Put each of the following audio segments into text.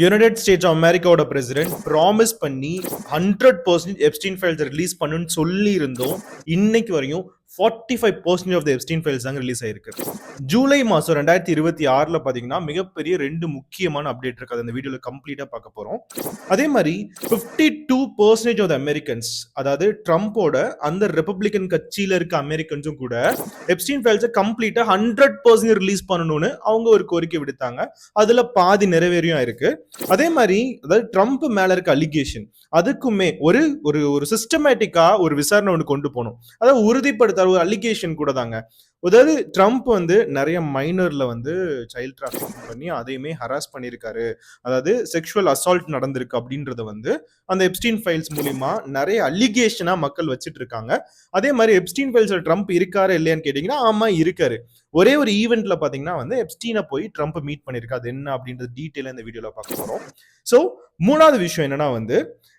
United States of அமெரிக்காவோட president promise பண்ணி 100% Epstein files release பண்ணுன்னு சொல்லி இருந்தோம். இன்னைக்கு வரையும் 45% ஆஃப் த எப்ஸ்டீன் ஃபைல்ஸ் தாங்க ரிலீஸ் ஆயிருக்கு. ஜூலை மாதம் 2026 பார்த்தீங்கன்னா மிகப்பெரிய 2 முக்கியமான அப்டேட் இருக்கு. அதை இந்த வீடியோவில் கம்ப்ளீட்டாக பார்க்க போகிறோம். அதே மாதிரி 52% ஆஃப் த அமெரிக்கன்ஸ், அதாவது ட்ரம்ப்போட அந்த ரிப்பப்ளிகன் கட்சியில் இருக்க அமெரிக்கன்ஸும் கூட எப்ஸ்டீன் ஃபைல்ஸை கம்ப்ளீட்டாக 100% ரிலீஸ் பண்ணணும்னு அவங்க ஒரு கோரிக்கை விடுத்தாங்க. அதில் பாதி நிறைவேறியும் இருக்கு. அதே மாதிரி அதாவது ட்ரம்ப் மேல இருக்க அலிகேஷன் அதுக்குமே ஒரு ஒரு ஒரு சிஸ்டமேட்டிக்கா ஒரு விசாரணை ஒன்று கொண்டு போகணும். அதாவது உறுதிப்படுத்த ஒரு அலிகேஷன் கூட தாங்க. அதாவது ட்ரம்ப் நிறைய மைனர்ல சைல்ட் டிராஃபிக்கிங் பண்ணி அதையுமே ஹராஸ் பண்ணியிருக்காரு, அதாவது செக்ஷுவல் அசால்ட் நடந்திருக்கு அப்படின்றத அந்த எப்ஸ்டீன் ஃபைல்ஸ் மூலியமா நிறைய அலிகேஷனா மக்கள் வச்சுட்டு இருக்காங்க. அதே மாதிரி எப்ஸ்டீன் ஃபைல்ஸ்ல ட்ரம்ப் இருக்காரு இல்லையான்னு கேட்டீங்கன்னா ஆமா இருக்காரு. ஒரே ஒரு ஈவெண்ட்ல பாத்தீங்கன்னா எப்ஸ்டீனை போய் ட்ரம்ப் மீட் பண்ணிருக்காரு. அது என்ன அப்படின்றது டீட்டெயிலா இந்த வீடியோல பார்க்க போறோம். ஸோ மூணாவது விஷயம் என்னன்னா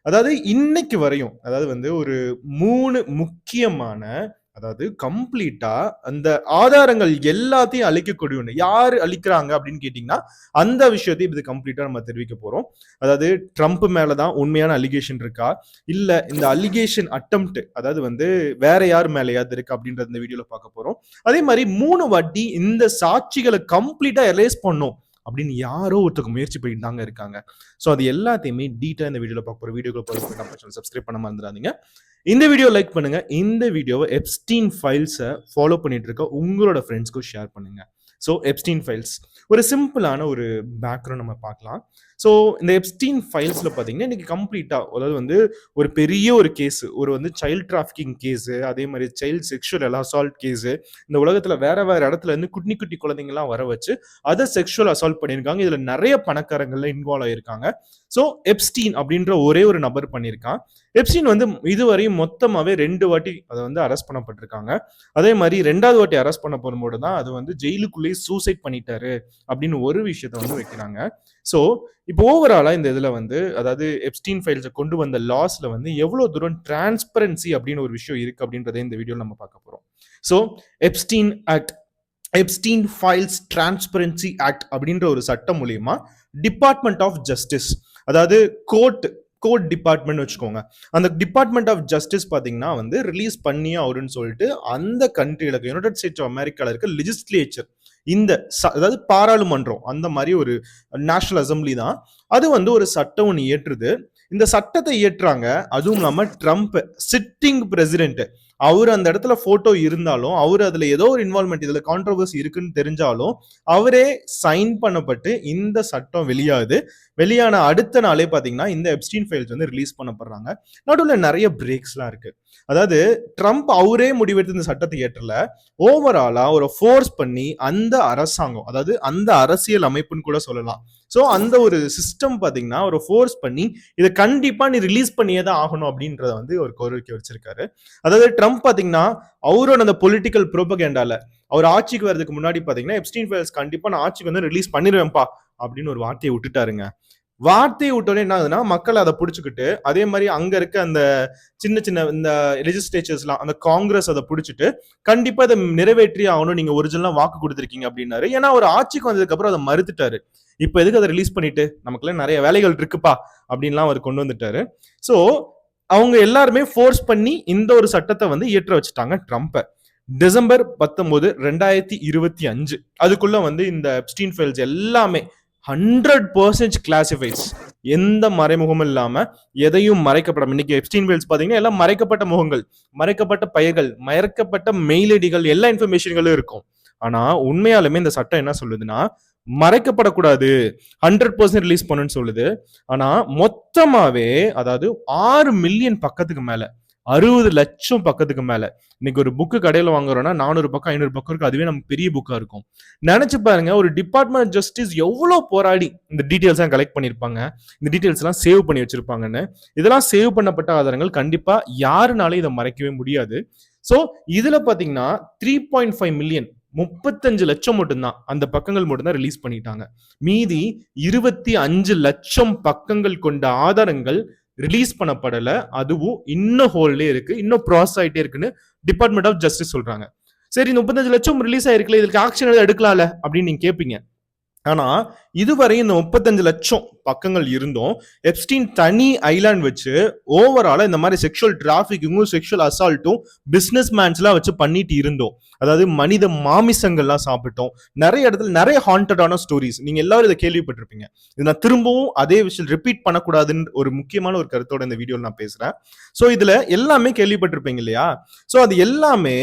அதாவது இன்னைக்கு வரையும் அதாவது ஒரு 3 முக்கியமான, அதாவது கம்ப்ளீட்டா அந்த ஆதாரங்கள் எல்லாத்தையும் அழிக்கக்கூடிய ஒண்ணு. யாரு அழிக்கிறாங்க அப்படின்னு கேட்டீங்கன்னா அந்த விஷயத்தையும் இது கம்ப்ளீட்டா நம்ம தெரிவிக்க போறோம். அதாவது ட்ரம்ப் மேலதான் உண்மையான அலிகேஷன் இருக்கா, இல்ல இந்த அலிகேஷன் அட்டெம்ப்ட் அதாவது வேற யார் மேலேயாவது இருக்கு அப்படின்றத இந்த வீடியோல பார்க்க போறோம். அதே மாதிரி 3 வாட்டி இந்த சாட்சிகளை கம்ப்ளீட்டா எரேஸ் பண்ணும் அப்படின்னு யாரோ ஒருத்தருக்கு முயற்சி பண்ணிட்டு தாங்க இருக்காங்க. ஸோ அது எல்லாத்தையுமே டீட்டெயிலாக இந்த வீடியோவில் பார்க்க போகிறோம். வீடியோக்குள்ள போய் நம்ம சேனல் சப்ஸ்கிரைப் பண்ண மறந்துடாதீங்க. இந்த வீடியோ லைக் பண்ணுங்க. இந்த வீடியோவை எப்ஸ்டீன் ஃபைல்ஸை ஃபாலோ பண்ணிட்டு இருக்க உங்களோட ஃப்ரெண்ட்ஸ்க்கும் ஷேர் பண்ணுங்க. ஸோ எப்ஸ்டீன் ஃபைல்ஸ் ஒரு சிம்பிளான ஒரு பேக்ரவுண்ட் நம்ம பார்க்கலாம். ஸோ இந்த எப்ஸ்டீன் ஃபைல்ஸில் பார்த்தீங்கன்னா இன்னைக்கு கம்ப்ளீட்டாக அதாவது ஒரு பெரிய ஒரு கேஸு, ஒரு சைல்ட் டிராஃபிக்கிங் கேஸு, அதே மாதிரி சைல்ட் செக்ஷுவல் அசால்ட் கேஸு, இந்த உலகத்தில் வேற வேற இடத்துல இருந்து குட்டி குட்டி குழந்தைங்கலாம் வர வச்சு அதை செக்ஷுவல் அசால்ட் பண்ணியிருக்காங்க. இதில் நிறைய பணக்காரங்கள்ல இன்வால்வ் ஆயிருக்காங்க. ஸோ எப்ஸ்டீன் அப்படின்ற ஒரே ஒரு நபர் பண்ணியிருக்கான். எப்ஸ்டீன் இதுவரையும் மொத்தமாகவே 2 வாட்டி அதை அரெஸ்ட் பண்ணப்பட்டிருக்காங்க. அதே மாதிரி 2வது வாட்டி அரெஸ்ட் பண்ண போகும்போது தான் அது ஜெயிலுக்குள்ளேயே சூசைட் பண்ணிட்டாரு அப்படின்னு ஒரு விஷயத்த வைக்கிறாங்க. ஸோ இப்போ ஓவராலா இந்த இதுல அதாவது எப்ஸ்டீன் ஃபைல்ஸை கொண்டு வந்த லாஸ்ல எவ்வளவு தூரம் டிரான்ஸ்பரன்சி அப்படின்னு ஒரு விஷயம் இருக்கு அப்படின்றத இந்த வீடியோல நம்ம பார்க்க போறோம். So Epstein act, Epstein files transparency act அப்படின்ற ஒரு சட்டம் மூலியமா டிபார்ட்மெண்ட் ஆஃப் ஜஸ்டிஸ், அதாவது கோர்ட் டிபார்ட்மெண்ட் வச்சுக்கோங்க, அந்த டிபார்ட்மெண்ட் ஆஃப் ஜஸ்டிஸ் பார்த்தீங்கன்னா ரிலீஸ் பண்ணியே அவருன்னு சொல்லிட்டு அந்த கண்ட்ரியில யுனைடெட் ஸ்டேட்ஸ் ஆஃப் அமெரிக்காவில் இருக்க லெஜிஸ்லேச்சர், இந்த அதாவது பாராளுமன்றம், அந்த மாதிரி ஒரு நேஷனல் அசம்பிளி தான் அது ஒரு சட்டம் ஒன்று இயற்றுது. இந்த சட்டத்தை இயற்றுறாங்க. அதுவும் இல்லாம ட்ரம்ப் சிட்டிங் பிரசிடென்ட், அவர் அந்த இடத்துல போட்டோ இருந்தாலும், அவர் அதுல ஏதோ ஒரு இன்வால்மெண்ட், இதுல கான்ட்ரோவர்சி இருக்குன்னு தெரிஞ்சாலும் அவரே சைன் பண்ணப்பட்டு இந்த சட்டம் வெளியான அடுத்த நாளே பாத்தீங்கன்னா இந்த எப்ஸ்டீன் ஃபைல்ஸ் ரிலீஸ் பண்ணப்படுறாங்க. நடுவில் நிறைய பிரேக்ஸ்லாம் இருக்கு. அதாவது ட்ரம்ப் அவரே முடிவெடுத்து இந்த சட்டத்தை ஏற்றல, ஓவராலா ஒரு ஃபோர்ஸ் பண்ணி அந்த அரசாங்கம், அதாவது அந்த அரசியல் அமைப்புன்னு கூட சொல்லலாம். ஸோ அந்த ஒரு சிஸ்டம் பாத்தீங்கன்னா ஒரு ஃபோர்ஸ் பண்ணி இதை கண்டிப்பா நீ ரிலீஸ் பண்ணியே தான் ஆகணும் அப்படின்றத ஒரு கோரிக்கை வச்சிருக்காரு. அதாவது ட்ரம்ப் பாத்தீங்கன்னா அவரோட அந்த பொலிட்டிக்கல் ப்ரோபகேண்டால அவர் ஆட்சிக்கு வரதுக்கு முன்னாடி பாத்தீங்கன்னா எப்ஸ்டீன் ஃபைல்ஸ் கண்டிப்பா நான் ஆட்சிக்கு ரிலீஸ் பண்ணிடுவேன்ப்பா அப்படின்னு ஒரு வார்த்தையை விட்டுட்டாருங்க. வார்த்தையை விட்டோன்னே என்ன ஆகுதுன்னா மக்கள் அதை பிடிச்சிக்கிட்டு, அதே மாதிரி அங்க இருக்க அந்த சின்ன சின்ன இந்த லெஜிஸ்லேச்சர்ஸ்லாம், அந்த காங்கிரஸ் அதை பிடிச்சிட்டு கண்டிப்பா அதை நிறைவேற்றி ஆகணும், நீங்க ஒரிஜினலா வாக்கு கொடுத்துருக்கீங்க அப்படின்னாரு. ஏன்னா அவர் ஆட்சிக்கு வந்ததுக்கு அப்புறம் அதை மறுத்துட்டாரு. இப்ப எதுக்கு அதை ரிலீஸ் பண்ணிட்டு, நமக்குலாம் நிறைய வேலைகள் இருக்குப்பா அப்படின்லாம் அவர் கொண்டு வந்துட்டாரு. ஸோ அவங்க எல்லாருமே ஃபோர்ஸ் பண்ணி இந்த ஒரு சட்டத்தை இயற்ற வச்சுட்டாங்க ட்ரம்ப்பை. டிசம்பர் 19, 2025 அதுக்குள்ள இந்த எப்ஸ்டீன் ஃபைல்ஸ் எல்லாமே 100% கிளாசிஃபைட்ஸ், எந்த மறைமுகமும் இல்லாம எதையும் மறைக்கப்படாம. இன்னைக்கு எப்ஸ்டீன் ஃபைல்ஸ் பாத்தீங்கன்னா எல்லாம் மறைக்கப்பட்ட முகங்கள், மறைக்கப்பட்ட பெயர்கள், மறைக்கப்பட்ட மெயில் ஐடிகள், எல்லா இன்ஃபர்மேஷன்களும் இருக்கும். ஆனா உண்மையாலுமே இந்த சட்டம் என்ன சொல்லுதுன்னா மறைக்கப்படக்கூடாது, 100% ரிலீஸ் பண்ணுன்னு சொல்லுது. ஆனா மொத்தமாவே அதாவது 6 மில்லியன் பக்கத்துக்கு மேல, 60 லட்சம் பக்கத்துக்கு மேல. இன்னைக்கு ஒரு புக்கு கடையில வாங்குறோம்னா 400 பக்கம் 500 பக்கம் இருக்கு. அதுவே நம்ம பெரிய புக்கா இருக்கும். நினைச்சு பாருங்க, ஒரு டிபார்ட்மெண்ட் ஆஃப் ஜஸ்டிஸ் எவ்வளவு போராடி இந்த டீடைல்ஸ் எல்லாம் கலெக்ட் பண்ணிருப்பாங்க, இந்த டீடைல்ஸ் எல்லாம் சேவ் பண்ணி வச்சிருப்பாங்கன்னு. இதெல்லாம் சேவ் பண்ணப்பட்ட ஆதாரங்கள் கண்டிப்பா யாருனாலும் இதை மறைக்கவே முடியாது. சோ இதுல பாத்தீங்கன்னா 3.5 மில்லியன், 35 லட்சம் மட்டும்தான் அந்த பக்கங்கள் மட்டும்தான் ரிலீஸ் பண்ணிட்டாங்க. மீதி 25 லட்சம் பக்கங்கள் கொண்ட ஆதாரங்கள் ரிலீஸ் பண்ணப்படல. அதுவும் இன்னும் ஹோல்லே இருக்கு, இன்னும் ப்ராசஸ் ஆயிட்டே இருக்குன்னு டிபார்ட்மெண்ட் ஆஃப் ஜஸ்டிஸ் சொல்றாங்க. சரி, 35 லட்சம் ரிலீஸ் ஆயிருக்குல, இதுக்கு ஆக்ஷன் எடுக்கலாம்ல அப்படின்னு நீங்க கேட்பீங்க. ஆனா இதுவரை இந்த 35 லட்சம் பக்கங்கள் இருந்தும் எப்ஸ்டீன் தனி ஐலாண்ட் வச்சு ஓவராலா இந்த மாதிரி செக்ஷுவல் டிராபிக்கிங்கும் செக்ஷுவல் அசால்ட்டும் பிசினஸ் மேன்ஸ்லாம் வச்சு பண்ணிட்டு இருந்தோம். அதாவது மனித மாமிசங்கள்லாம் சாப்பிட்டோம். நிறைய இடத்துல நிறைய ஹாண்டடான ஸ்டோரிஸ் நீங்க எல்லாரும் இதை கேள்விப்பட்டிருப்பீங்க. இது நான் திரும்பவும் அதே விஷயம் ரிப்பீட் பண்ணக்கூடாதுன்னு ஒரு முக்கியமான ஒரு கருத்தோட இந்த வீடியோல நான் பேசுறேன். ஸோ இதுல எல்லாமே கேள்விப்பட்டிருப்பீங்க இல்லையா? ஸோ அது எல்லாமே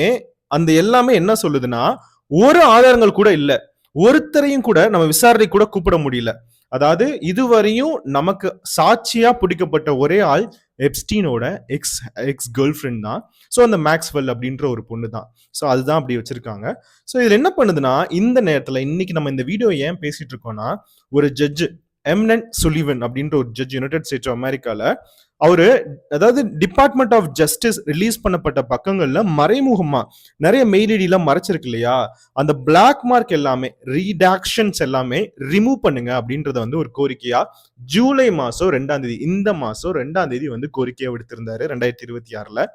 அந்த எல்லாமே என்ன சொல்லுதுன்னா, ஒரு ஆதாரங்கள் கூட இல்ல, ஒருத்தரையும் கூட நம்ம விசாரணை கூட கூப்பிட முடியல. அதாவது இதுவரையும் நமக்கு சாட்சியா பிடிக்கப்பட்ட ஒரே ஆள் எப்ஸ்டீனோட எக்ஸ் எக்ஸ் கேர்ள் ஃப்ரெண்ட் தான். ஸோ அந்த மேக்ஸ்வெல் அப்படின்ற ஒரு பொண்ணு தான். ஸோ அதுதான் அப்படி வச்சிருக்காங்க. ஸோ இதுல என்ன பண்ணுதுன்னா, இந்த நேரத்துல இன்னைக்கு நம்ம இந்த வீடியோ ஏன் பேசிட்டு இருக்கோம்னா, ஒரு ஜட்ஜ் எம்னன் சுலிவன் அப்படின்ற ஒரு ஜட்ஜ் யுனைடெட் ஸ்டேட்ஸ் ஆஃப் அமெரிக்கால அவரு, அதாவது டிபார்ட்மெண்ட் ஆஃப் ஜஸ்டிஸ் ரிலீஸ் பண்ணப்பட்ட பக்கங்கள்ல மறைமுகமா நிறைய மெயில் ஐடிலாம் மறைச்சிருக்கு இல்லையா, அந்த பிளாக் மார்க் எல்லாமே ரீடாக்ஷன்ஸ் எல்லாமே ரிமூவ் பண்ணுங்க அப்படின்றத வந்து ஒரு கோரிக்கையா ஜூலை மாசம் 2ஆம் தேதி, இந்த மாசம் 2ஆம் தேதி வந்து கோரிக்கையா விடுத்திருந்தாரு 2026ல.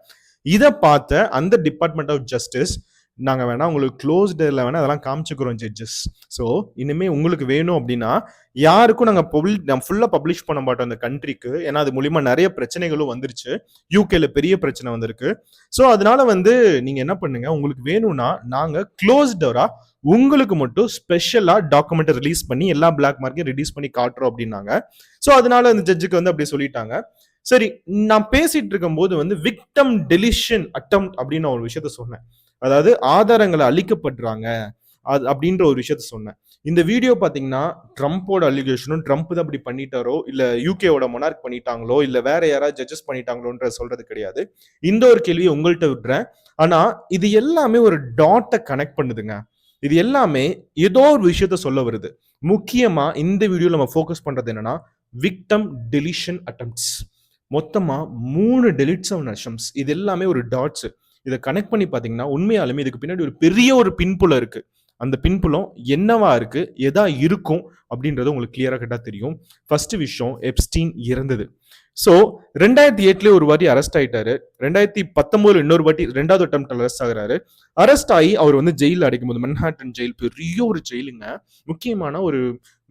இதை பார்த்த அந்த டிபார்ட்மெண்ட் ஆஃப் ஜஸ்டிஸ், நாங்க வேணா உங்களுக்கு க்ளோஸ்டில் வேணா அதெல்லாம் காமிச்சுக்கிறோம் ஜட்ஜஸ். ஸோ இனிமே உங்களுக்கு வேணும் அப்படின்னா யாருக்கும் நாங்கள் ஃபுல்லாக பப்ளிஷ் பண்ண மாட்டோம் அந்த கண்ட்ரிக்கு. ஏன்னா அது மூலியமா நிறைய பிரச்சனைகளும் வந்துருச்சு. யூகேல பெரிய பிரச்சனை வந்திருக்கு. ஸோ அதனால வந்து நீங்க என்ன பண்ணுங்க, உங்களுக்கு வேணும்னா நாங்க க்ளோஸ்டரா உங்களுக்கு மட்டும் ஸ்பெஷலா டாக்குமெண்ட் ரிலீஸ் பண்ணி எல்லா பிளாக் மார்க்கையும் ரிலீஸ் பண்ணி காட்டுறோம் அப்படின்னாங்க. ஸோ அதனால அந்த ஜட்ஜுக்கு வந்து அப்படி சொல்லிட்டாங்க. சரி, நான் பேசிட்டு இருக்கும் போது வந்து விக்டம் டெலிஷன் அட்டம் அப்படின்னு ஒரு விஷயத்த சொன்னேன். அதாவது ஆதாரங்களை அழிக்கப்படுறாங்க அது அப்படின்ற ஒரு விஷயத்த சொன்னேன். இந்த வீடியோ பாத்தீங்கன்னா ட்ரம்ப்போட அலிகேஷனும், ட்ரம்ப் தான் அப்படி பண்ணிட்டாரோ இல்ல யூகேவோட மொனார்க் பண்ணிட்டாங்களோ இல்ல வேற யாராவது ஜட்ஜஸ் பண்ணிட்டாங்களோன்ற சொல்றது கிடையாது. இந்த ஒரு கேள்வியை உங்கள்கிட்ட விடுறேன். ஆனா இது எல்லாமே ஒரு டாட்டை கனெக்ட் பண்ணுதுங்க. இது எல்லாமே ஏதோ ஒரு விஷயத்த சொல்ல வருது. முக்கியமா இந்த வீடியோல நம்ம ஃபோக்கஸ் பண்றது என்னன்னா, விக்டம் டெலிஷன் அட்டம்ப்ட்ஸ். மொத்தமா 3 டெலிட்ஸ் ஆஃப் அட்டம்ப்ட்ஸ். இது எல்லாமே ஒரு டாட்ஸ். இதை கனெக்ட் பண்ணி பாத்தீங்கன்னா உண்மையாலுமே இதுக்கு பின்னாடி ஒரு பெரிய ஒரு பின்புலம் இருக்கு. அந்த பின்புலம் என்னவா இருக்கு, எதா இருக்கும் அப்படின்றது உங்களுக்கு கிளியரா கேட்டா தெரியும். ஃபர்ஸ்ட் விஷயம், எப்ஸ்டீன் இறந்தது. ஸோ 2008 ஒரு வாட்டி அரெஸ்ட் ஆயிட்டாரு. 2019 இன்னொரு வாட்டி 2வது அட்டெம்ப்ட் அரெஸ்ட் ஆகுறாரு. அரெஸ்ட் ஆகி அவர் வந்து ஜெயில அடைக்கும் போது, மன்ஹாட்டன் ஜெயில் பெரிய ஒரு ஜெயிலுங்க, முக்கியமான ஒரு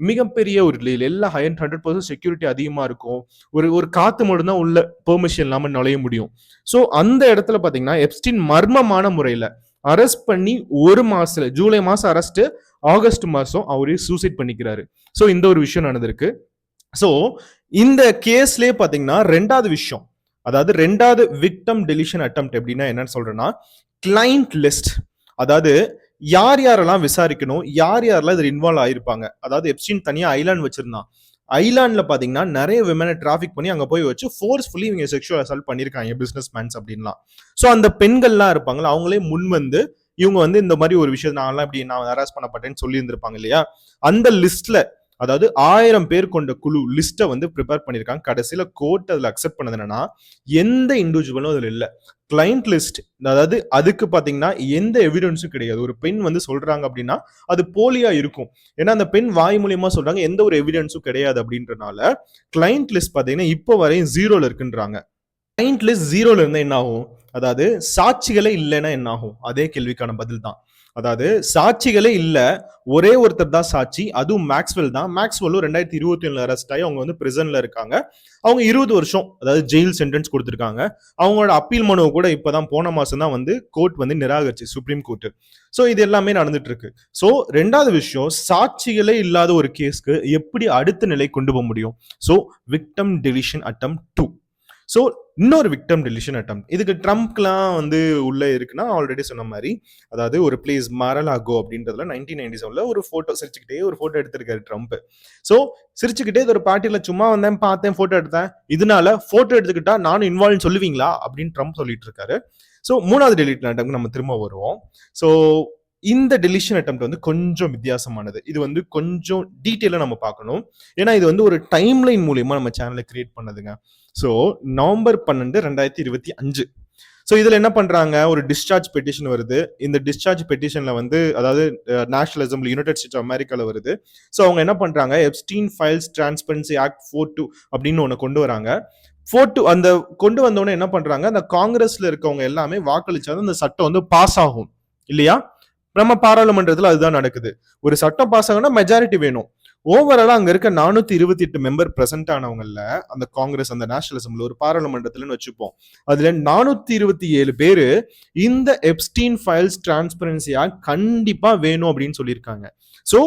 மிகப்பெரிய ஒரு ஜெயில், எல்லாம் 100% செக்யூரிட்டி அதிகமா இருக்கும். ஒரு ஒரு காத்து மட்டும் தான் உள்ள பெர்மிஷன் இல்லாம நுழைய முடியும். ஸோ அந்த இடத்துல பாத்தீங்கன்னா எப்ஸ்டீன் மர்மமான முறையில அரெஸ்ட் பண்ணி ஒரு மாசத்துல, ஜூலை மாசம் அரெஸ்ட், ஆகஸ்ட் மாசம் அவரே சூசைட் பண்ணிக்கிறாரு. ஸோ இந்த ஒரு விஷயம் நடந்திருக்கு. ஸோ இந்த கேஸ்லயே பாத்தீங்கன்னா 2வது விஷயம், அதாவது 2வது விக்டம் டெலிஷன் அட்டெம்ப்ட் எப்படின்னா என்னன்னு சொல்றேன்னா, கிளைண்ட் லிஸ்ட். அதாவது யார் யாரெல்லாம் விசாரிக்கணும், யார் யாரெல்லாம் இதில் இன்வால்வ் ஆயிருப்பாங்க. அதாவது எப்ஸ்டீன் தனியா ஐலாண்ட் வச்சிருந்தான். ஐலாண்ட்ல பாத்தீங்கன்னா நிறைய விமனை டிராபிக் பண்ணி அங்க போய் வச்சு ஃபோர்ஸ்ஃபுல்லி இவங்க செக்ஷுவல் அசால்ட் பண்ணிருக்காங்க பிசினஸ் மேன்ஸ் அப்படின்லாம். ஸோ அந்த பெண்கள்லாம் இருப்பாங்களா, அவங்களே முன் வந்து இவங்க வந்து இந்த மாதிரி ஒரு விஷயம் நான் இப்படி நான் ஹராஸ் பண்ணப்பட்டேன்னு சொல்லி இருந்திருப்பாங்க இல்லையா, அந்த லிஸ்ட்ல, அதாவது 1000 பேர் கொண்ட குழு லிஸ்ட்டை வந்து ப்ரிப்பேர் பண்ணியிருக்காங்க. கடைசியில் கோர்ட் அதில் அக்செப்ட் பண்ணது என்னன்னா, எந்த இண்டிவிஜுவலும் அதில் இல்லை. கிளைண்ட் லிஸ்ட், அதாவது அதுக்கு பார்த்தீங்கன்னா எந்த எவிடன்ஸும் கிடையாது. ஒரு பெண் வந்து சொல்றாங்க அப்படின்னா அது போலியா இருக்கும். ஏன்னா அந்த பெண் வாய் மூலியமா சொல்றாங்க, எந்த ஒரு எவிடன்ஸும் கிடையாது அப்படின்றனால கிளைண்ட் லிஸ்ட் பார்த்தீங்கன்னா இப்போ வரையும் 0ல இருக்குன்றாங்க. கிளைண்ட் லிஸ்ட் 0ல இருந்தா என்ன ஆகும்? அதாவது சாட்சிகளே இல்லைன்னா என்ன ஆகும்? அதே கேள்விக்கான பதில் தான். அதாவது சாட்சிகளே இல்ல, ஒரே ஒருத்தர் தான் சாட்சி, அதுவும் மேக்ஸ்வெல் தான். மேக்ஸ்வெல்லும் 2021 அரெஸ்ட் ஆகி அவங்க வந்து பிரிசன்ல இருக்காங்க. அவங்க 20 வருஷம், அதாவது ஜெயில் சென்டென்ஸ் கொடுத்திருக்காங்க. அவங்களோட அப்பீல் மனுவை கூட இப்பதான் போன மாசம் தான் வந்து கோர்ட் வந்து நிராகரிச்சு, சுப்ரீம் கோர்ட். ஸோ இது எல்லாமே நடந்துட்டு இருக்கு. ஸோ 2வது விஷயம், சாட்சிகளே இல்லாத ஒரு கேஸ்க்கு எப்படி அடுத்த நிலை கொண்டு போக முடியும்? So victim deletion attempt 2. So இன்னொரு விக்டம் டெலிஷன் அட்டம், இதுக்கு ட்ரம்ப்லாம் வந்து உள்ள இருக்குன்னா ஆல்ரெடி சொன்ன மாதிரி, அதாவது ஒரு பிளேஸ் மாரலாகோ அப்படின்றதுல 1997ல ஒரு போட்டோ, சிரிச்சுக்கிட்டே ஒரு போட்டோ எடுத்திருக்காரு ட்ரம்ப். ஸோ சிரிச்சுக்கிட்டே ஒரு பார்ட்டியில சும்மா வந்தேன், பார்த்தேன், போட்டோ எடுத்தேன், இதனால போட்டோ எடுத்துக்கிட்டா நானும் இன்வால்வ் சொல்லுவீங்களா அப்படின்னு ட்ரம்ப் சொல்லிட்டு இருக்காரு. ஸோ 3வது டெலிஷன் அட்டம் நம்ம திரும்ப வருவோம். ஸோ இந்த டெலிஷன் அட்டெம்ப்ட் வந்து கொஞ்சம் வித்தியாசமானது. இது வந்து கொஞ்சம் டீட்டெயிலாக நம்ம பார்க்கணும். ஏன்னா இது வந்து ஒரு டைம்லைன் மூலியமா நம்ம சேனலை கிரியேட் பண்ணதுங்க. So November 12, 2025. ஸோ இதில் என்ன பண்ணுறாங்க, ஒரு டிஸ்சார்ஜ் பெட்டிஷன் வருது. இந்த டிஸ்சார்ஜ் பெட்டிஷனில் வந்து, அதாவது national assembly United States of அமெரிக்காவில் வருது. ஸோ அவங்க என்ன பண்ணுறாங்க, எப்ஸ்டீன் ஃபைல்ஸ் டிரான்ஸ்பரன்சி ஆக்ட் 42 அப்படின்னு ஒன்று கொண்டு வராங்க. 42 அந்த கொண்டு வந்தோடனே என்ன பண்ணுறாங்க, அந்த காங்கிரஸில் இருக்கவங்க எல்லாமே வாக்களிச்சாலும் அந்த சட்டம் வந்து பாஸ் ஆகும் இல்லையா? நம்ம பாராளுமன்றத்துல அதுதான் நடக்குது. ஒரு சட்டம் பாஸ் ஆகணும்னா மெஜாரிட்டி வேணும். ஓவராலா அங்க இருக்க 428 மெம்பர் பிரசன்ட் ஆனவங்கல்ல, அந்த காங்கிரஸ், அந்த நேஷனல் அசம்பிளி ஒரு பாராளுமன்றத்துலன்னு வச்சுப்போம். அதுல 427 பேரு இந்த எப்ஸ்டீன் ஃபைல்ஸ் டிரான்ஸ்பரன்சி ஆக்ட் கண்டிப்பா வேணும் அப்படின்னு சொல்லியிருக்காங்க. சோ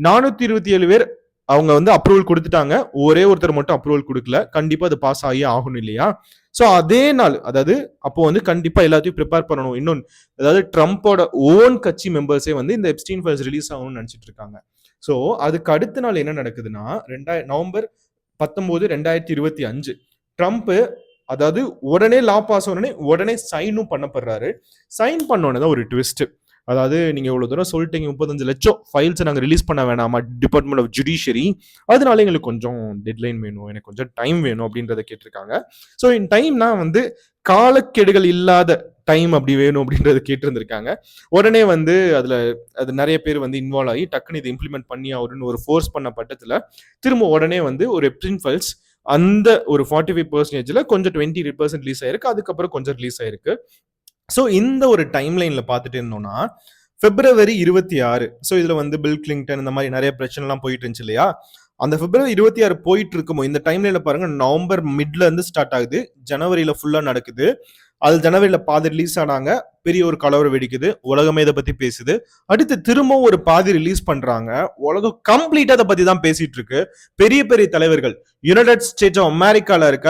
427 பேர் அவங்க வந்து அப்ரூவல் கொடுத்துட்டாங்க. ஒரே ஒருத்தர் மட்டும் அப்ரூவல் கொடுக்கல. கண்டிப்பா அது பாஸ் ஆகி ஆகணும் இல்லையா? சோ அதே நாள், அதாவது அப்போ வந்து கண்டிப்பா எல்லாத்தையும் ப்ரிப்பேர் பண்ணணும். இன்னொன்னு, அதாவது ட்ரம்ப்போட ஓன் கட்சி மெம்பர்ஸே வந்து இந்த எப்ஸ்டீன் ஃபைல்ஸ் ரிலீஸ் ஆகும்னு நினைச்சிட்டு இருக்காங்க. சோ அதுக்கு அடுத்த நாள் என்ன நடக்குதுன்னா, நவம்பர் 19, 2025 ட்ரம்ப், அதாவது உடனே லா பாஸ் உடனே உடனே சைனும் பண்ணப்படுறாரு. சைன் பண்ணோன்னு தான் ஒரு ட்விஸ்ட். அதாவது நீங்க இவ்வளவு தூரம் சொல்லிட்டீங்க, 35 லட்சம் ஃபைல்ஸ் நாங்க ரிலீஸ் பண்ண வேணாமா டிபார்ட்மெண்ட் ஆஃப் ஜுடிஷியரி, அதனால எங்களுக்கு கொஞ்சம் டெட்லைன் வேணும், எனக்கு கொஞ்சம் டைம் வேணும் அப்படின்றத கேட்டிருக்காங்க. ஸோ இன் டைம்னா வந்து காலக்கெடுகள் இல்லாத டைம் அப்படி வேணும் அப்படின்றத கேட்டிருந்திருக்காங்க. உடனே வந்து அது நிறைய பேர் வந்து இன்வால்வ் ஆகி டக்குன்னு இதை இம்ப்ளிமெண்ட் பண்ணி அவருன்னு ஒரு ஃபோர்ஸ் பண்ண பட்டத்துல திரும்ப உடனே வந்து ஒரு எப்சின் ஃபைல்ஸ் அந்த ஒரு 45%ல கொஞ்சம் 20% ரிலீஸ் ஆயிருக்கு. அதுக்கப்புறம் கொஞ்சம் ரிலீஸ் ஆயிருக்கு. ஸோ இந்த ஒரு டைம் லைன்ல பார்த்துட்டு இருந்தோம்னா, பிப்ரவரி 26, ஸோ இதுல வந்து பில் கிளிங்டன் இந்த மாதிரி நிறைய பிரச்சனை எல்லாம் போயிட்டு இருந்துச்சு இல்லையா? அந்த பிப்ரவரி 26 போயிட்டு இருக்கும்போது இந்த டைம்ல பாருங்க, நவம்பர் மிட்ல இருந்து ஸ்டார்ட் ஆகுது, ஜனவரியில ஃபுல்லா நடக்குது. அது ஜனவரியில பாதி ரிலீஸ் ஆனாங்க, பெரிய ஒரு கலவரம் வெடிக்குது, உலகமே இதை பத்தி பேசுது. அடுத்து திரும்பவும் ஒரு பாதி ரிலீஸ் பண்றாங்க, உலகம் கம்ப்ளீட்டா அதை பத்தி தான் பேசிட்டு இருக்கு. பெரிய பெரிய தலைவர்கள், யுனைடெட் ஸ்டேட்ஸ் ஆஃப் அமெரிக்கால இருக்க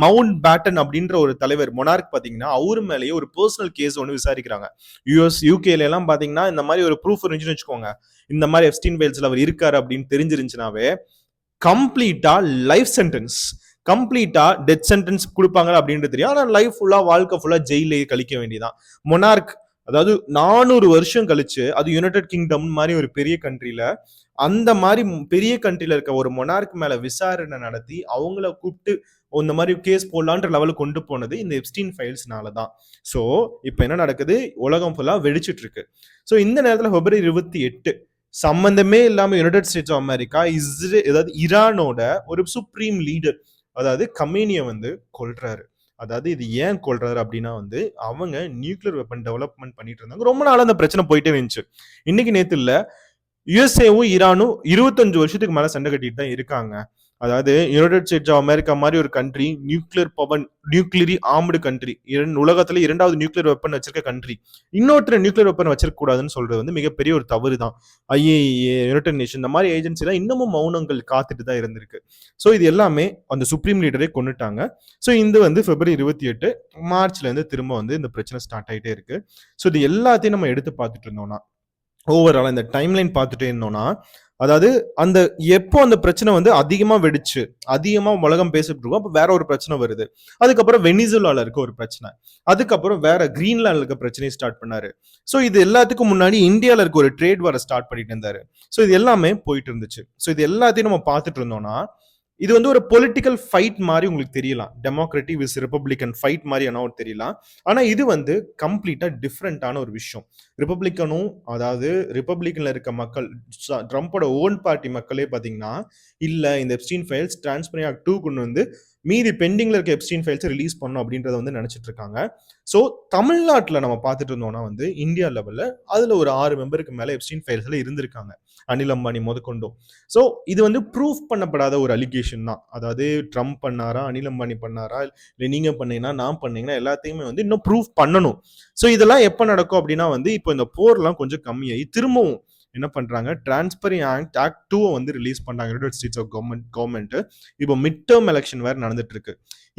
மவுண்ட் பேட்டன் அப்படின்ற ஒரு தலைவர் மொனார்க் பாத்தீங்கன்னா, அவரு மேலேயே ஒரு பர்சனல் கேஸ் ஒன்று விசாரிக்கிறாங்க. யூஎஸ் யூகேல எல்லாம் பாத்தீங்கன்னா இந்த மாதிரி ஒரு ப்ரூஃப் இருந்துச்சுன்னு வச்சுக்கோங்க, இந்த மாதிரி எப்ஸ்டீன் ஃபைல்ஸ்ல அவர் இருக்காரு அப்படின்னு தெரிஞ்சிருந்துச்சுனாவே கம்ப்ளீட்டா லைஃப் சென்டென்ஸ், கம்ப்ளீட்டா டெத் சென்டென்ஸ் கொடுப்பாங்க அப்படின்றது தெரியும். ஆனா லைஃப் ஃபுல்லா, வாழ்க்கை ஃபுல்லா ஜெயிலே கழிக்க வேண்டியதான். மொனார்க், அதாவது 400 வருஷம் கழிச்சு, அது யுனைடெட் கிங்டம் மாதிரி ஒரு பெரிய கண்ட்ரில, அந்த மாதிரி பெரிய கண்ட்ரில இருக்க ஒரு மொனார்க் மேல விசாரணை நடத்தி அவங்கள கூப்பிட்டு இந்த மாதிரி கேஸ் போடலான்ற லெவலுக்கு கொண்டு போனது இந்த எப்ஸ்டீன் ஃபைல்ஸ்னால தான். ஸோ இப்போ என்ன நடக்குது, உலகம் ஃபுல்லா வெடிச்சிட்டு இருக்கு. ஸோ இந்த நேரத்தில் பிப்ரவரி 28 சம்பந்தமே இல்லாம யுனைடெட் ஸ்டேட்ஸ் ஆஃப் அமெரிக்கா அதாவது ஈரானோட ஒரு சுப்ரீம் லீடர், அதாவது கமேனியை வந்து கொல்றாரு. அதாவது இது ஏன் கொல்றாரு அப்படின்னா வந்து அவங்க நியூக்ளியர் வெப்பன் டெவலப்மெண்ட் பண்ணிட்டு இருந்தாங்க. ரொம்ப நாள் அந்த பிரச்சனை போயிட்டே இருந்துச்சு. இன்னைக்கு நேத்து இல்ல, யுஎஸ்ஏவும் ஈரானும் 25 வருஷத்துக்கு மேல சண்டை கட்டிட்டு தான் இருக்காங்க. அதாவது யுனைடெட் ஸ்டேட்ஸ் ஆஃப் அமெரிக்கா மாதிரி ஒரு country, nuclear power, nuclearly armed country, உலகத்துல 2வது நியூக்ளியர் வெப்பன் வச்சிருக்க கண்ட்ரி, இன்னொருத்தர் நியூக்ளியர் வெப்பன் வச்சிருக்க கூடாதுன்னு சொல்றது வந்து மிகப்பெரிய ஒரு தவறு தான். ஐஏஏ, யுனைடெட் நேஷன், இந்த மாதிரி ஏஜென்சி தான் இன்னமும் மௌனங்கள் காத்துட்டு தான் இருந்திருக்கு. ஸோ இது எல்லாமே அந்த சுப்ரீம் லீடரே கொண்டுட்டாங்க. ஸோ இந்த வந்து பிப்ரவரி 28 மார்ச்ல இருந்து திரும்ப வந்து இந்த பிரச்சனை ஸ்டார்ட் ஆயிட்டே இருக்கு. ஸோ இது எல்லாத்தையும் நம்ம எடுத்து பார்த்துட்டு இருந்தோம்னா, ஓவரால் இந்த டைம்லைன் பார்த்துட்டே இருந்தோம்னா, அதாவது அந்த எப்போ அந்த பிரச்சனை வந்து அதிகமா வெடிச்சு அதிகமா உலகம் பேசிட்டு இருக்கும், அப்போ வேற ஒரு பிரச்சனை வருது. அதுக்கப்புறம் வெனிசுலால இருக்க ஒரு பிரச்சனை, அதுக்கப்புறம் வேற கிரீன்லாண்ட்ல இருக்க பிரச்சனையை ஸ்டார்ட் பண்ணாரு. ஸோ இது எல்லாத்துக்கும் முன்னாடி இந்தியாவில் இருக்க ஒரு ட்ரேட் வார ஸ்டார்ட் பண்ணிட்டு இருந்தாரு. ஸோ இது எல்லாமே போயிட்டு இருந்துச்சு. ஸோ இது எல்லாத்தையும் நம்ம பார்த்துட்டு இருந்தோம்னா, இது வந்து ஒரு பொலிட்டிக்கல் ஃபைட் மாதிரி உங்களுக்கு தெரியலாம், டெமோக்ராட்டிக் விஸ் ரிப்பப்ளிகன் ஃபைட் மாதிரி என்ன தெரியலாம். ஆனா இது வந்து கம்ப்ளீட்டா டிஃப்ரெண்டான ஒரு விஷயம். ரிப்பப்ளிக்கனும், அதாவது ரிப்பப்ளிகன்ல இருக்க மக்கள், ட்ரம்ப்போட ஓன் பார்ட்டி மக்களே பாத்தீங்கன்னா, இல்ல இந்த எப்ஸ்டீன் ஃபைல்ஸ் டிரான்ஸ்பரன்சி ஆக்ட் 2 கொண்டு வந்து மீதி பெண்டிங்ல இருக்க எப்ஸ்டீன் ஃபைல்ஸ் ரிலீஸ் பண்ணணும் அப்படின்றத வந்து நினைச்சிட்டு இருக்காங்க. ஸோ தமிழ்நாட்டில் நம்ம பார்த்துட்டு இருந்தோம்னா வந்து இந்தியா லெவல்ல அதுல ஒரு 6 மெம்பருக்கு மேல எப்ஸ்டீன் ஃபைல்ஸ்ல இருந்திருக்காங்க, அனில் அம்பானி முதற்கொண்டும். ஸோ இது வந்து ப்ரூஃப் பண்ணப்படாத ஒரு அலிகேஷன் தான். அதாவது ட்ரம்ப் பண்ணாரா, அனில் அம்பானி பண்ணாரா, இல்லை நீங்க பண்ணீங்கன்னா நான் பண்ணீங்கன்னா எல்லாத்தையுமே வந்து இன்னும் ப்ரூஃப் பண்ணணும். ஸோ இதெல்லாம் எப்போ நடக்கும் அப்படின்னா வந்து இப்போ இந்த போர்லாம் கொஞ்சம் கம்மியாகி திரும்பவும் என்ன பண்றாங்க, டிரான்ஸ்பரி ஆக்ட் 2 வந்து ரிலீஸ் பண்ணாங்க யுனைடெட் ஸ்டேட்ஸ் ஆஃப் கவர்மெண்ட். இப்போ மிட் டேர்ம் எலெக்ஷன் வேற நடந்துட்டு இருக்கு.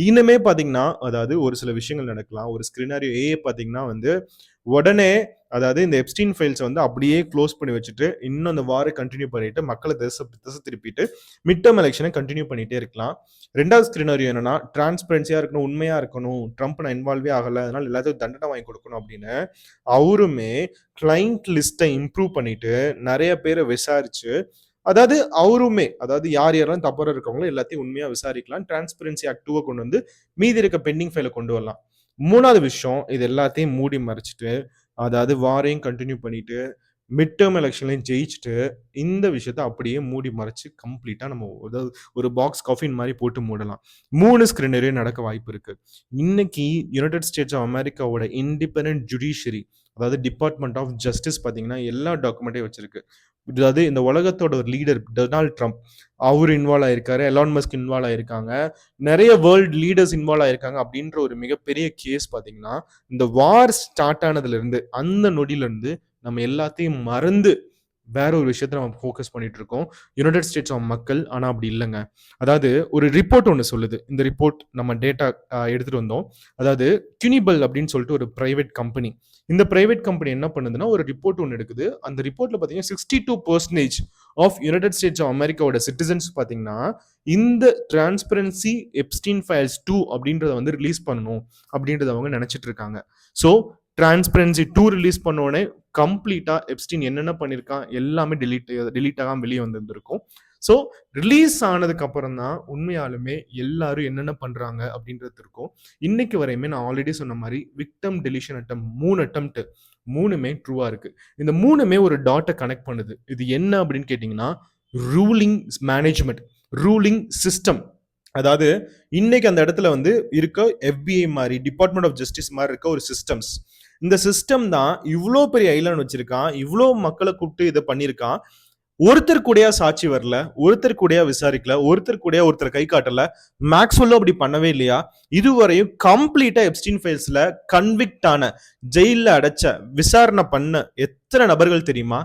இனிமே பாத்தீங்கன்னா, அதாவது ஒரு சில விஷயங்கள் நடக்கலாம். ஒரு ஸ்கிரினாரியோ ஏ பாத்தீங்கன்னா வந்து உடனே, அதாவது இந்த எப்ஸ்டீன் ஃபைல்ஸ் வந்து அப்படியே க்ளோஸ் பண்ணி வச்சுட்டு இன்னும் அந்த வாரை கண்டினியூ பண்ணிட்டு மக்களை திசை திருப்பிட்டு மிட் டேர்ம் எலெக்ஷனை கண்டினியூ பண்ணிட்டே இருக்கலாம். 2வது ஸ்கிரினாரியோ என்னன்னா, டிரான்ஸ்பரன்சியா இருக்கணும், உண்மையா இருக்கணும், ட்ரம்ப் நான் இன்வால்வே ஆகல, அதனால எல்லாத்துக்கும் தண்டனை வாங்கி கொடுக்கணும் அப்படின்னு அவருமே கிளைண்ட் லிஸ்ட்டை இம்ப்ரூவ் பண்ணிட்டு நிறைய பேரை விசாரிச்சு, அதாவது அவருமே, அதாவது யார் யாரெல்லாம் தப்புற இருக்கவங்களோ எல்லாத்தையும் உண்மையா விசாரிக்கலாம், டிரான்ஸ்பரன்சி ஆக்ட் 2 கொண்டு வந்து மீதி இருக்க பெண்டிங் ஃபைலை கொண்டு வரலாம். 3வது விஷயம், இது எல்லாத்தையும் மூடி மறைச்சிட்டு, அதாவது வாரையும் கண்டினியூ பண்ணிட்டு மிட் டேர்ம் எலெக்ஷன்லையும் ஜெயிச்சுட்டு இந்த விஷயத்த அப்படியே மூடி மறைச்சு கம்ப்ளீட்டா நம்ம அதாவது ஒரு பாக்ஸ் காஃபின் மாதிரி போட்டு மூடலாம். 3 ஸ்கிரீனரே நடக்க வாய்ப்பு இருக்கு. இன்னைக்கு யுனைடெட் ஸ்டேட்ஸ் ஆஃப் அமெரிக்காவோட இண்டிபெண்டன்ட் ஜுடிஷியரி, அதாவது டிபார்ட்மெண்ட் ஆஃப் ஜஸ்டிஸ் பார்த்தீங்கன்னா எல்லா டாக்குமெண்ட்டையும் வச்சிருக்கு. அதாவது இந்த உலகத்தோட ஒரு லீடர் டொனால்ட் ட்ரம்ப் அவர் இன்வால்வ் ஆயிருக்காரு, எலான் மஸ்க் இன்வால்வ் ஆயிருக்காங்க, நிறைய வேர்ல்ட் லீடர்ஸ் இன்வால்வ் ஆயிருக்காங்க அப்படின்ற ஒரு மிகப்பெரிய கேஸ் பார்த்தீங்கன்னா இந்த வார் ஸ்டார்ட் ஆனதுல இருந்து அந்த நொடியில இருந்து நம்ம எல்லாத்தையும் மறந்து வேற ஒரு விஷயத்த நம்ம ஃபோக்கஸ் பண்ணிட்டு இருக்கோம் யுனைடெட் ஸ்டேட்ஸ் ஆஃப் மக்கள். ஆனா அப்படி இல்லைங்க. அதாவது ஒரு ரிப்போர்ட் ஒன்று சொல்லுது. இந்த ரிப்போர்ட் நம்ம டேட்டா எடுத்துட்டு வந்தோம். அதாவது கியூனிபல் அப்படின்னு சொல்லிட்டு ஒரு பிரைவேட் கம்பெனி. இந்த பிரைவேட் கம்பெனி என்ன பண்ணுதுன்னா ஒரு ரிப்போர்ட் ஒன்று எடுக்குது. அந்த ரிப்போர்ட்ல பார்த்தீங்கன்னா 62% ஆஃப் யுனைடெட் ஸ்டேட்ஸ் ஆஃப் அமெரிக்காவோட சிட்டிசன்ஸ் பார்த்தீங்கன்னா இந்த டிரான்ஸ்பரன்சி எப்ஸ்டீன் ஃபைல்ஸ் 2 அப்படின்றத வந்து ரிலீஸ் பண்ணணும் அப்படின்றத அவங்க நினைச்சிட்டு இருக்காங்க. ஸோ டிரான்ஸ்பரன்சி 2 ரிலீஸ் பண்ண உடனே கம்ப்ளீட்டா எப்ஸ்டீன் என்னென்ன பண்ணியிருக்கான் எல்லாமே delete ஆகாம வெளியே வந்திருந்திருக்கும். ஸோ ரிலீஸ் ஆனதுக்கு அப்புறம் தான் உண்மையாலுமே எல்லாரும் என்னென்ன பண்றாங்க அப்படின்றது இருக்கும். இன்னைக்கு வரையுமே நான் ஆல்ரெடி சொன்ன மாதிரி விக்டம் டெலிஷன் அட்டம் 3 அட்டம்ப்ட் 3மே ட்ரூவா இருக்கு. இந்த 3மே ஒரு டாட்டை கனெக்ட் பண்ணுது. இது என்ன அப்படின்னு கேட்டீங்கன்னா ரூலிங் மேனேஜ்மெண்ட், ரூலிங் சிஸ்டம். அதாவது இன்னைக்கு அந்த இடத்துல வந்து இருக்க FBI மாதிரி டிபார்ட்மெண்ட் ஆஃப் ஜஸ்டிஸ் மாதிரி இருக்க ஒரு சிஸ்டம்ஸ். இந்த சிஸ்டம் தான் இவ்வளோ பெரிய ஐலாண்ட் வச்சிருக்கான், இவ்வளோ மக்களை கூப்பிட்டு இதை பண்ணியிருக்கான். ஒருத்தர் கூடயா சாட்சி வரல, ஒருத்தர் கூடயா விசாரிக்கல, ஒருத்தர் கூடயா ஒருத்தர் கை காட்டல. மேக்ஸ்வெல்லும் அப்படி பண்ணவே இல்லையா? இதுவரையும் கம்ப்ளீட்டா எப்ஸ்டீன் ஃபைல்ஸ்ல கன்விக்ட் ஆன, ஜெயில அடைச்ச, விசாரணை பண்ண எத்தனை நபர்கள் தெரியுமா?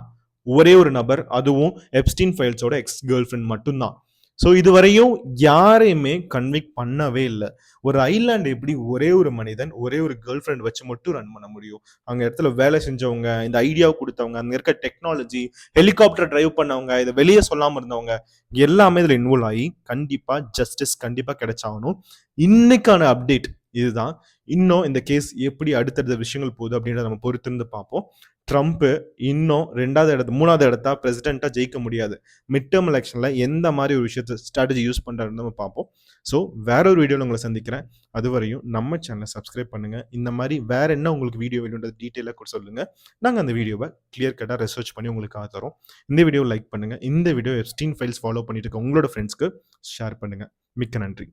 ஒரே ஒரு நபர், அதுவும் எப்ஸ்டீன் ஃபைல்ஸோட எக்ஸ் கேர்ள் ஃப்ரெண்ட் மட்டும்தான். ஸோ இதுவரையும் யாரையுமே கன்விக்ட் பண்ணவே இல்லை. ஒரு ஐலாண்ட் எப்படி ஒரே ஒரு மனிதன் ஒரே ஒரு கேர்ள் ஃப்ரெண்ட் வச்சு மட்டும் ரன் பண்ண முடியும்? அங்க இடத்துல வேலை செஞ்சவங்க, இந்த ஐடியாவை கொடுத்தவங்க, அங்க இருக்க டெக்னாலஜி, ஹெலிகாப்டர் டிரைவ் பண்ணவங்க, இதை வெளியே சொல்லாம இருந்தவங்க எல்லாமே இதுல இன்வால்வ் ஆகி கண்டிப்பா ஜஸ்டிஸ் கண்டிப்பா கிடைச்சாகணும். இன்னைக்கான அப்டேட் இதுதான். இன்னும் இந்த கேஸ் எப்படி அடுத்தடுத்த விஷயங்கள் போகுது அப்படின்றத நம்ம பொறுத்திருந்து பார்ப்போம். ட்ரம்ப் இன்னும் 3வது இடத்தா பிரசிடென்ட்டா ஜெயிக்க முடியாது. மிட் டேர்ம் எலெக்ஷன்ல எந்த மாதிரி ஒரு விஷயத்தை ஸ்ட்ராட்டஜி யூஸ் பண்றாருன்னு நம்ம பார்ப்போம். ஸோ வேற ஒரு வீடியோவில் உங்களை சந்திக்கிறேன். அதுவரையும் நம்ம சேனலை சப்ஸ்கிரைப் பண்ணுங்க. இந்த மாதிரி வேற என்ன உங்களுக்கு வீடியோ வேணுன்றது டீட்டெயிலாக கூட சொல்லுங்க. நாங்கள் அந்த வீடியோவை கிளியர் கட்டாக ரிசர்ச் பண்ணி உங்களுக்காக தரோம். இந்த வீடியோ லைக் பண்ணுங்க. இந்த வீடியோ எப்ஸ்டீன் ஃபைல்ஸ் ஃபாலோ பண்ணிட்டு இருக்க உங்களோட ஃப்ரெண்ட்ஸ்க்கு ஷேர் பண்ணுங்க. மிக்க நன்றி.